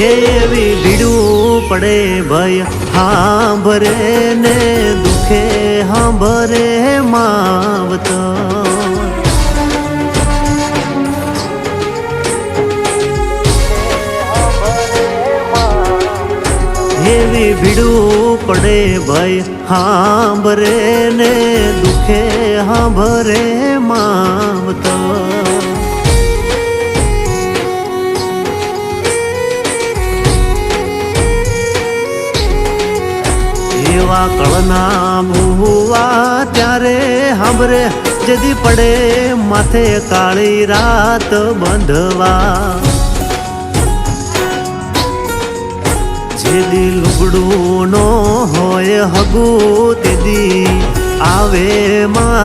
એવી ભીડું પડે ભય હાંભરે ને દુખે હાંભરે માવતર એવી ભીડું પડે ભય હાંભરે ને દુખે હાંભરે માવતર એવા કળના ભૂવા ત્યારે હાંભરે જેદી પડે માથે કાળી રાત બંધવા જેદી લુગડું નો હોય હગું તેદી આવે માં